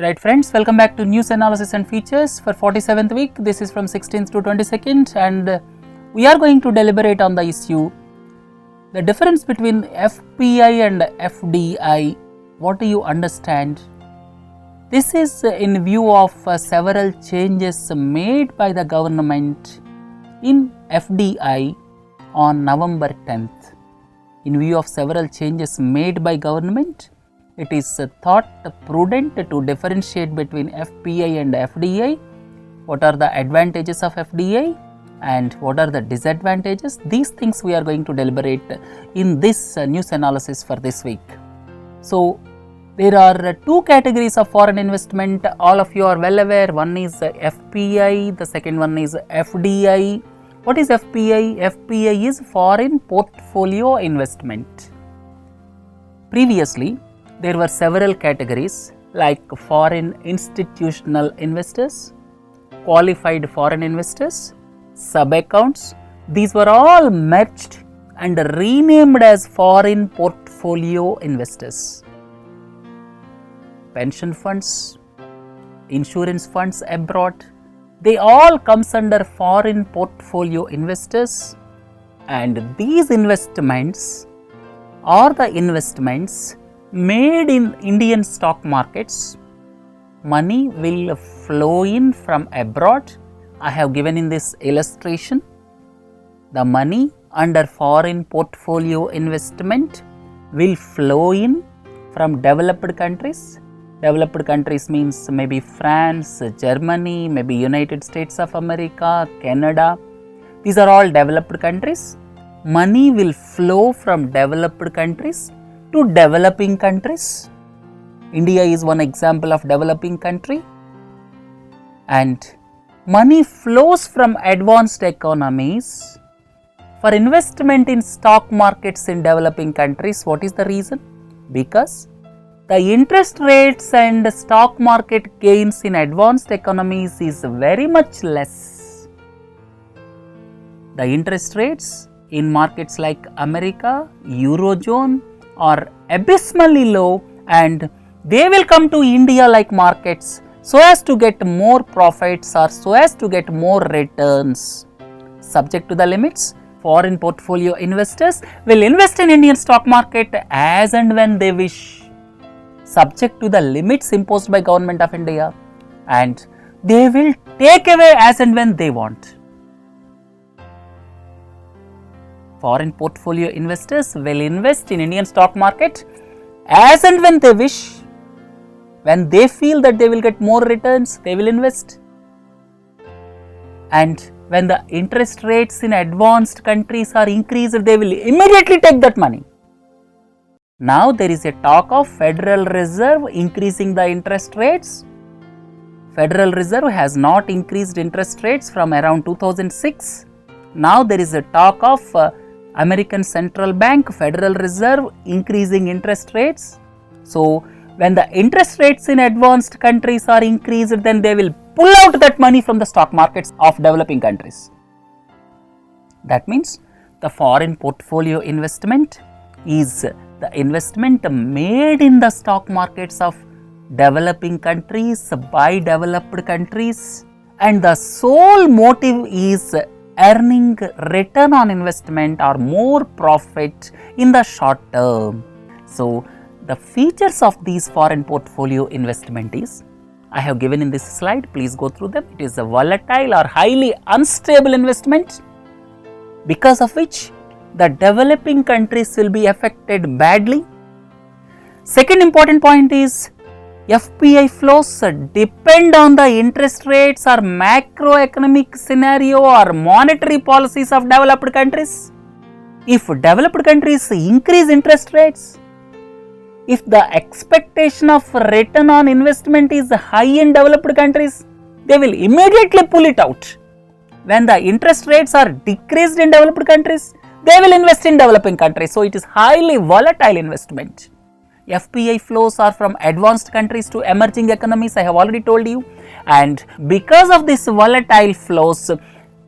Right friends, welcome back to News Analysis and Features for 47th week. This is from 16th to 22nd and we are going to deliberate on the issue, the difference between FPI and FDI. What do you understand? This is in view of several changes made by the government in FDI on November 10th. In view of several changes made by government, it is thought prudent to differentiate between FPI and FDI. What are the advantages of FDI and what are the disadvantages? These things we are going to deliberate in this news analysis for this week. So, there are two categories of foreign investment. All of you are well aware. One is FPI, the second one is FDI. What is FPI? FPI is foreign portfolio investment. Previously, there were several categories like foreign institutional investors, qualified foreign investors, sub-accounts. These were all merged and renamed as foreign portfolio investors. Pension funds, insurance funds abroad, they all comes under foreign portfolio investors, and these investments are the investments made in Indian stock markets. Money will flow in from abroad. I have given in this illustration the money under foreign portfolio investment will flow in from developed countries. Developed countries means maybe France, Germany, maybe United States of America, Canada. These are all developed countries. Money will flow from developed countries to developing countries. India is one example of developing country, and money flows from advanced economies for investment in stock markets in developing countries. What is the reason? Because the interest rates and stock market gains in advanced economies is very much less. The interest rates in markets like America, Eurozone are abysmally low, and they will come to India like markets so as to get more profits or so as to get more returns. Subject to the limits, foreign portfolio investors will invest in Indian stock market as and when they wish, subject to the limits imposed by Government of India, and they will take away as and when they want. Foreign portfolio investors will invest in Indian stock market as and when they wish. When they feel that they will get more returns, they will invest. And when the interest rates in advanced countries are increased, they will immediately take that money. Now there is a talk of Federal Reserve increasing the interest rates. Federal Reserve has not increased interest rates from around 2006. Now there is a talk of American Central Bank, Federal Reserve increasing interest rates. So, when the interest rates in advanced countries are increased, then they will pull out that money from the stock markets of developing countries. That means the foreign portfolio investment is the investment made in the stock markets of developing countries by developed countries, and the sole motive is earning return on investment or more profit in the short term. So, the features of these foreign portfolio investment is, I have given in this slide, please go through them. It is a volatile or highly unstable investment, because of which the developing countries will be affected badly. Second important point is, FPI flows depend on the interest rates or macroeconomic scenario or monetary policies of developed countries. If developed countries increase interest rates, if the expectation of return on investment is high in developed countries, they will immediately pull it out. When the interest rates are decreased in developed countries, they will invest in developing countries. So, it is highly volatile investment. FPI flows are from advanced countries to emerging economies, I have already told you, and because of this volatile flows,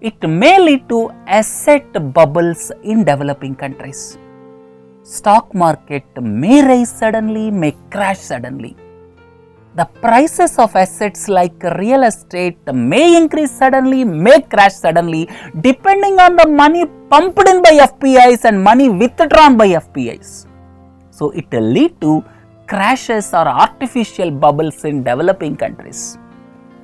it may lead to asset bubbles in developing countries. Stock market may rise suddenly, may crash suddenly. the prices of assets like real estate may increase suddenly, may crash suddenly, depending on the money pumped in by FPIs and money withdrawn by FPIs. So, it will lead to crashes or artificial bubbles in developing countries.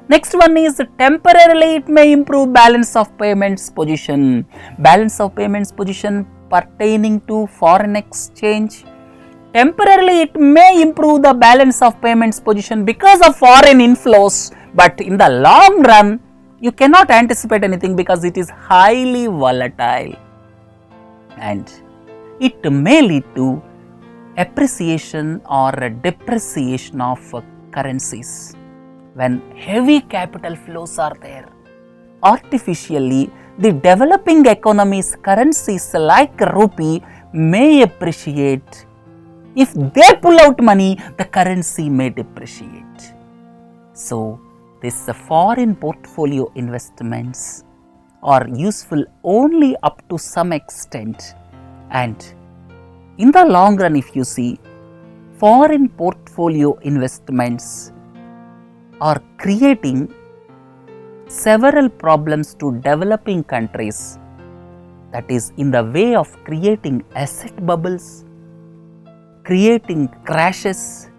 Next one is temporarily it may improve balance of payments position. Balance of payments position pertaining to foreign exchange. Temporarily it may improve the balance of payments position because of foreign inflows, but in the long run you cannot anticipate anything because it is highly volatile, and it may lead to appreciation or depreciation of currencies. When heavy capital flows are there, artificially the developing economies' currencies like rupee may appreciate. If they pull out money, the currency may depreciate. So, these foreign portfolio investments are useful only up to some extent, and in the long run, if you see, foreign portfolio investments are creating several problems to developing countries, that is in the way of creating asset bubbles, creating crashes,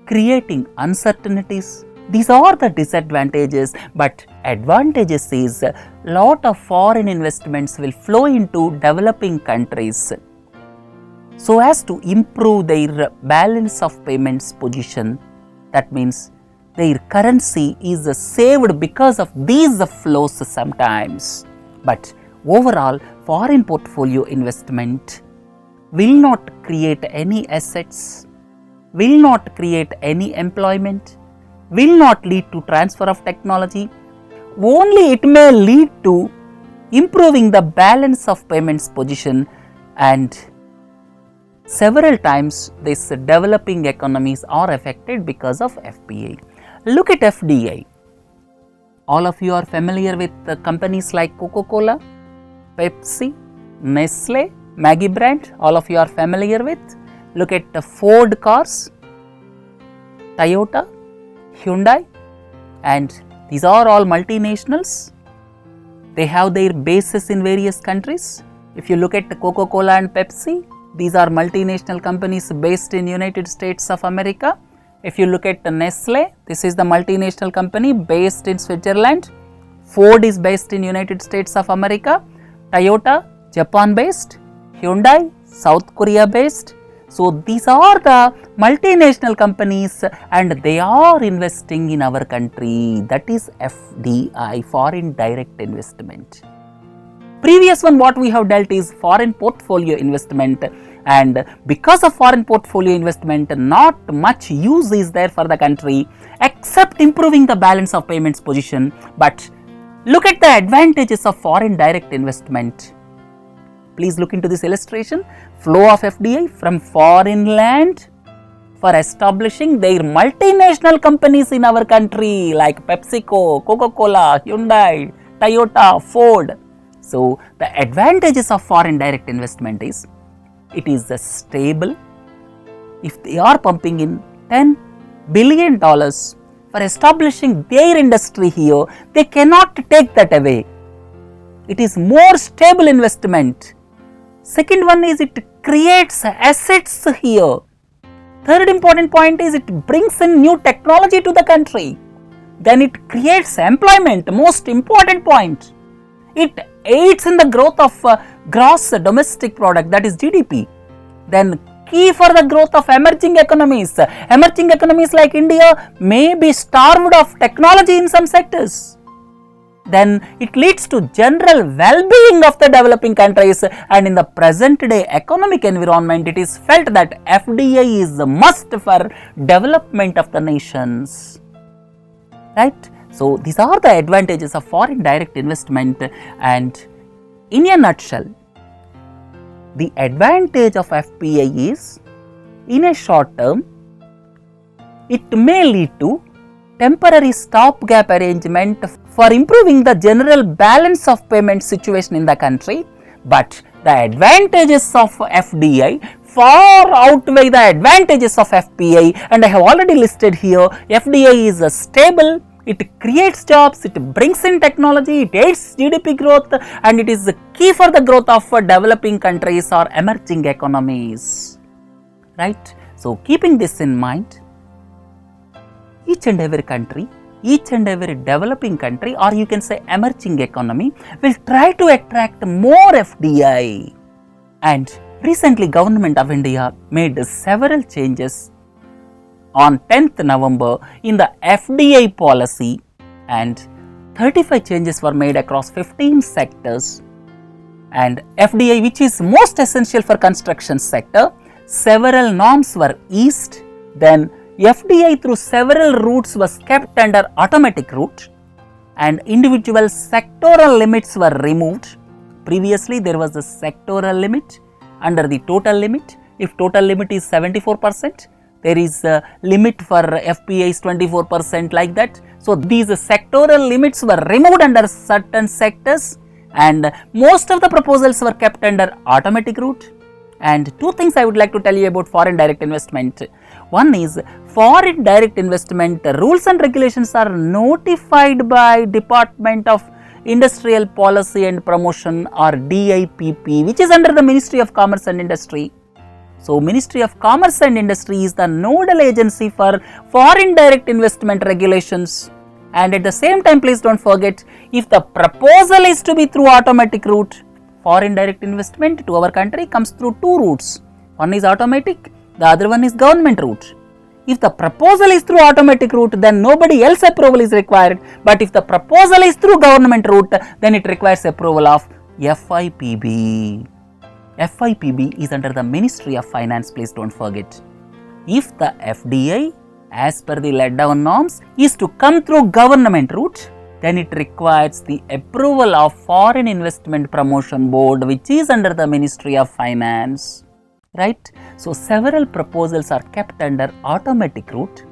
creating uncertainties. These are the disadvantages, but advantages is lot of foreign investments will flow into developing countries so as to improve their balance of payments position. That means their currency is saved because of these flows sometimes, but overall foreign portfolio investment will not create any assets, will not create any employment, will not lead to transfer of technology. Only it may lead to improving the balance of payments position, and several times these developing economies are affected because of FPI. Look at FDI. All of you are familiar with companies like Coca-Cola, Pepsi, Nestle, Maggi brand, all of you are familiar with. Look at the Ford cars, Toyota, Hyundai, and these are all multinationals. They have their bases in various countries. If you look at Coca-Cola and Pepsi, these are multinational companies based in United States of America. If you look at Nestle, this is the multinational company based in Switzerland. Ford is based in United States of America. Toyota, Japan based. Hyundai, South Korea based. So, these are the multinational companies and they are investing in our country. That is FDI, foreign direct investment. Previous one what we have dealt is foreign portfolio investment, and because of foreign portfolio investment not much use is there for the country except improving the balance of payments position. But look at the advantages of foreign direct investment. Please look into this illustration. Flow of FDI from foreign land for establishing their multinational companies in our country like PepsiCo, Coca-Cola, Hyundai, Toyota, Ford. So, the advantages of foreign direct investment is it is stable. If they are pumping in $10 billion for establishing their industry here, they cannot take that away. It is more stable investment. Second one is it creates assets here. Third important point is it brings in new technology to the country. Then it creates employment, most important point. It aids in the growth of gross domestic product, that is GDP. Then key for the growth of emerging economies. Emerging economies like India may be starved of technology in some sectors. Then it leads to general well-being of the developing countries, and in the present day economic environment it is felt that FDI is a must for development of the nations. Right? So, these are the advantages of foreign direct investment, and in a nutshell, the advantage of FPI is in a short term, it may lead to temporary stopgap arrangement for improving the general balance of payment situation in the country, but the advantages of FDI far outweigh the advantages of FPI, and I have already listed here. FDI is stable, it creates jobs, it brings in technology, it aids GDP growth, and it is the key for the growth of developing countries or emerging economies, right? So, keeping this in mind, each and every country, each and every developing country, or you can say emerging economy, will try to attract more FDI. And recently, Government of India made several changes on 10th November in the FDI policy, and 35 changes were made across 15 sectors. And FDI, which is most essential for construction sector, several norms were eased. Then FDI through several routes was kept under automatic route, and individual sectoral limits were removed. Previously, there was a sectoral limit under the total limit. If total limit is 74%, there is a limit for FPI is 24%, like that. So, these sectoral limits were removed under certain sectors, and most of the proposals were kept under automatic route. And two things I would like to tell you about foreign direct investment. One is foreign direct investment rules and regulations are notified by Department of Industrial Policy and Promotion, or DIPP, which is under the Ministry of Commerce and Industry. So, Ministry of Commerce and Industry is the nodal agency for foreign direct investment regulations. And at the same time, please don't forget, if the proposal is to be through automatic route, foreign direct investment to our country comes through two routes. One is automatic, the other one is government route. If the proposal is through automatic route, then nobody else approval is required. But if the proposal is through government route, then it requires approval of FIPB. FIPB is under the Ministry of Finance, please don't forget. If the FDI, as per the laid down norms, is to come through government route, then it requires the approval of Foreign Investment Promotion Board, which is under the Ministry of Finance, right? So, several proposals are kept under automatic route.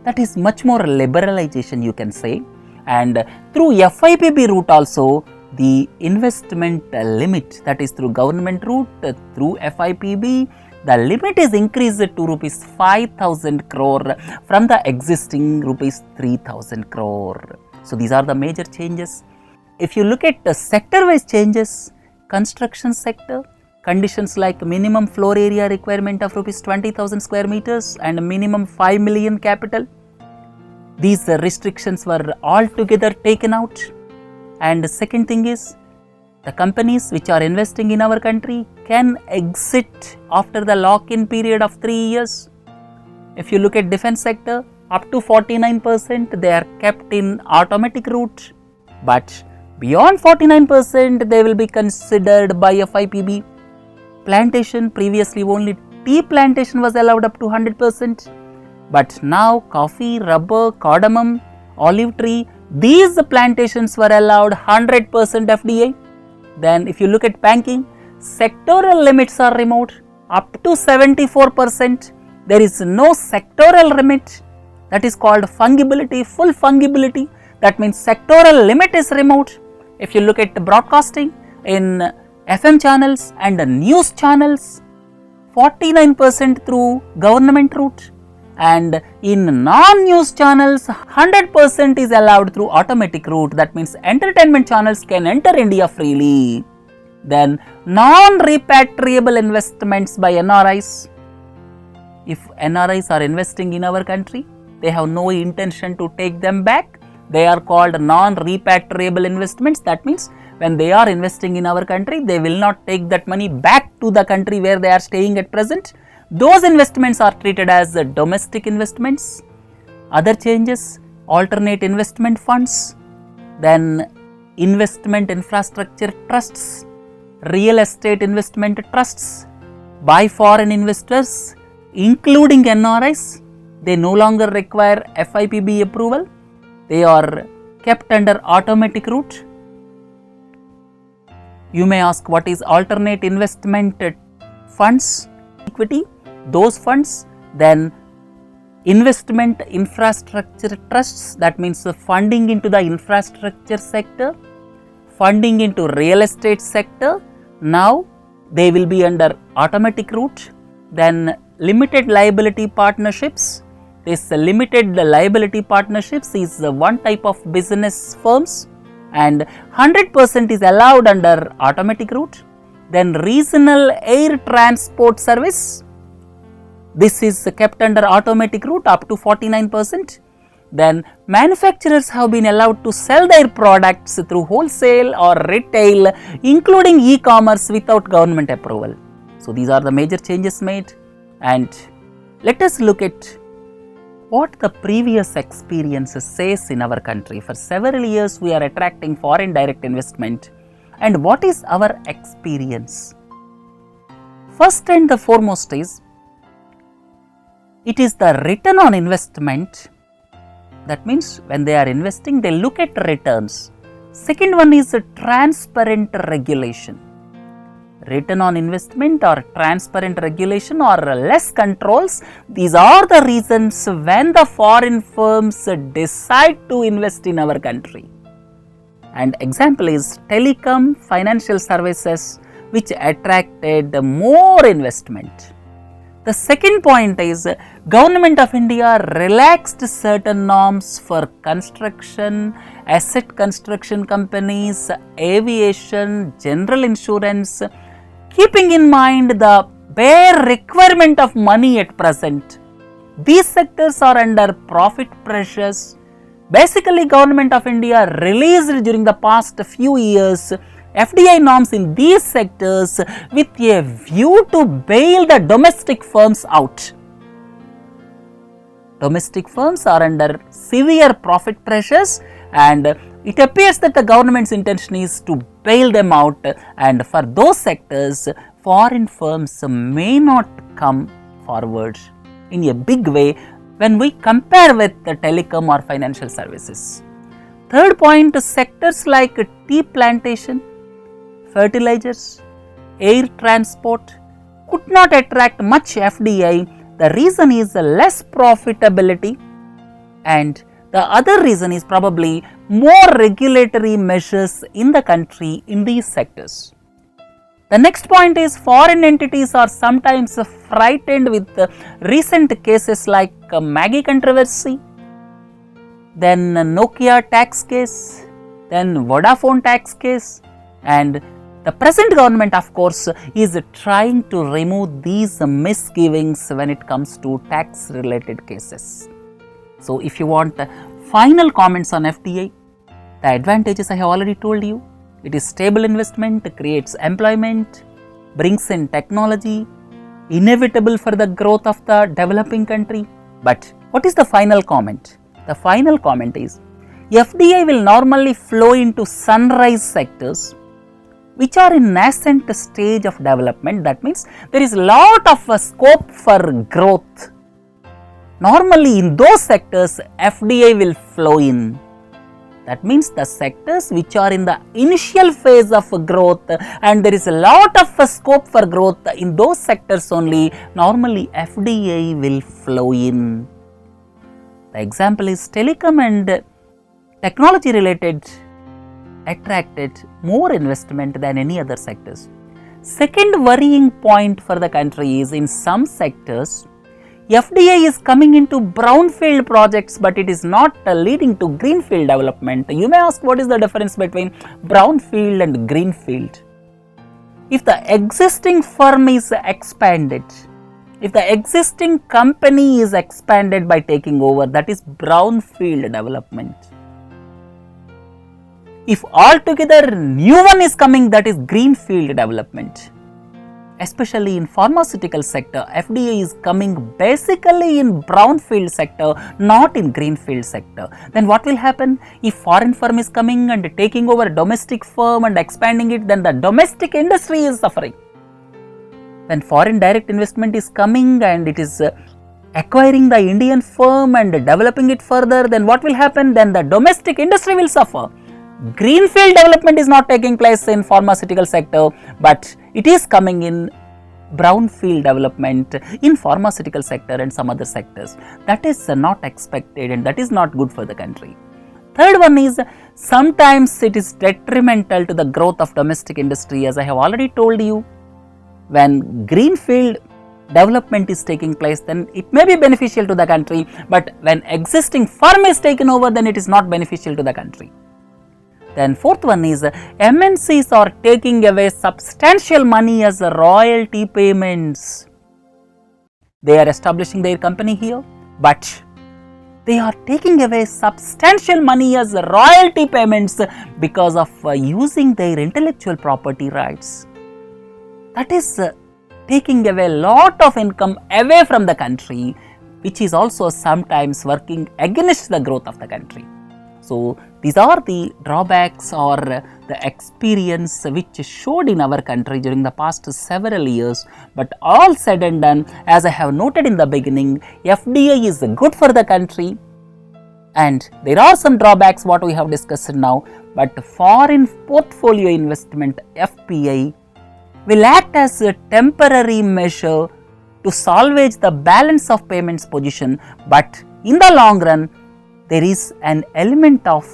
That is much more liberalization, you can say. And through FIPB route also, the investment limit, that is through government route, through FIPB, the limit is increased to rupees 5,000 crore from the existing rupees 3,000 crore. So, these are the major changes. If you look at the sector-wise changes, construction sector, conditions like minimum floor area requirement of rupees 20,000 square meters and minimum 5 million capital, these restrictions were altogether taken out. And the second thing is, the companies which are investing in our country can exit after the lock-in period of 3 years. If you look at defense sector, up to 49% they are kept in automatic route, but beyond 49% they will be considered by FIPB. Plantation, previously only tea plantation was allowed up to 100%, but now coffee, rubber, cardamom, olive tree, these plantations were allowed 100% FDI. Then if you look at banking, sectoral limits are removed up to 74%. There is no sectoral limit, that is called fungibility, full fungibility. That means sectoral limit is removed. If you look at broadcasting in FM channels and news channels, 49% through government route, and in non-news channels 100% is allowed through automatic route. That means entertainment channels can enter India freely. Then non-repatriable investments by NRIs. If NRIs are investing in our country, they have no intention to take them back, they are called non-repatriable investments. That means when they are investing in our country, they will not take that money back to the country where they are staying at present. Those investments are treated as domestic investments. Other changes, alternate investment funds, then investment infrastructure trusts, real estate investment trusts by foreign investors, including NRIs. They no longer require FIPB approval. They are kept under automatic route. You may ask, what is alternate investment funds? Equity, those funds. Then investment infrastructure trusts, that means the funding into the infrastructure sector, funding into real estate sector. Now they will be under automatic route. Then limited liability partnerships. This limited liability partnerships is one type of business firms, and 100% is allowed under automatic route. Then regional air transport service, this is kept under automatic route up to 49%. Then manufacturers have been allowed to sell their products through wholesale or retail, including e-commerce, without government approval. So these are the major changes made, and let us look at what the previous experience says in our country. For several years we are attracting foreign direct investment, and what is our experience? First and the foremost is, it is the return on investment. That means when they are investing, they look at returns. Second one is a transparent regulation. Return on investment or transparent regulation or less controls, these are the reasons when the foreign firms decide to invest in our country. And example is telecom, financial services, which attracted more investment. The second point is, Government of India relaxed certain norms for construction, asset construction companies, aviation, general insurance, keeping in mind the bare requirement of money at present. These sectors are under profit pressures. Basically, Government of India released during the past few years FDI norms in these sectors with a view to bail the domestic firms out. Domestic firms are under severe profit pressures, and it appears that the government's intention is to bail them out, and for those sectors, foreign firms may not come forward in a big way when we compare with the telecom or financial services. Third point, sectors like tea plantation, fertilizers, air transport could not attract much FDI. The reason is less profitability, and the other reason is probably more regulatory measures in the country in these sectors. The next point is, foreign entities are sometimes frightened with recent cases like Maggie controversy, then Nokia tax case, then Vodafone tax case, and the present government, of course, is trying to remove these misgivings when it comes to tax related cases. So if you want final comments on FDI, the advantages I have already told you. It is stable investment, creates employment, brings in technology, inevitable for the growth of the developing country. But what is the final comment? The final comment is, FDI will normally flow into sunrise sectors which are in nascent stage of development. That means there is a lot of scope for growth. Normally in those sectors, FDI will flow in. That means the sectors which are in the initial phase of growth and there is a lot of scope for growth, in those sectors only normally FDI will flow in. The example is telecom and technology related attracted more investment than any other sectors. Second worrying point for the country is, in some sectors FDI is coming into brownfield projects, but it is not leading to greenfield development. You may ask, what is the difference between brownfield and greenfield? If the existing firm is expanded, if the existing company is expanded by taking over, that is brownfield development. If altogether new one is coming, that is greenfield development. Especially in pharmaceutical sector, FDI is coming basically in brownfield sector, not in greenfield sector. Then what will happen? If foreign firm is coming and taking over domestic firm and expanding it, then the domestic industry is suffering. When foreign direct investment is coming and it is acquiring the Indian firm and developing it further, then what will happen? Then the domestic industry will suffer. Greenfield development is not taking place in pharmaceutical sector, but it is coming in brownfield development in pharmaceutical sector and some other sectors. That is not expected and that is not good for the country. Third one is, sometimes it is detrimental to the growth of domestic industry. As I have already told you, when greenfield development is taking place, then it may be beneficial to the country, but when existing firm is taken over, then it is not beneficial to the country. Then fourth one is MNCs are taking away substantial money as royalty payments. They are establishing their company here, but they are taking away substantial money as royalty payments because of using their intellectual property rights. That is taking away a lot of income away from the country, which is also sometimes working against the growth of the country. So, these are the drawbacks or the experience which showed in our country during the past several years, but all said and done, as I have noted in the beginning, FDI is good for the country and there are some drawbacks what we have discussed now, but foreign portfolio investment FPI will act as a temporary measure to salvage the balance of payments position, but in the long run there is an element of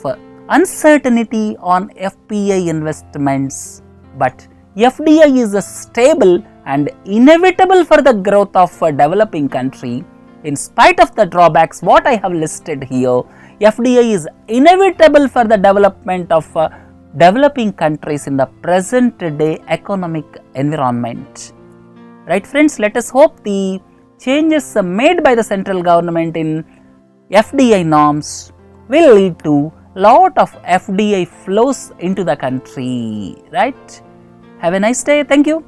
uncertainty on FPI investments, but FDI is stable and inevitable for the growth of a developing country. In spite of the drawbacks what I have listed here, FDI is inevitable for the development of developing countries in the present day economic environment. Right friends, let us hope the changes made by the central government in FDI norms will lead to lot of FDI flows into the country, right? Have a nice day. Thank you.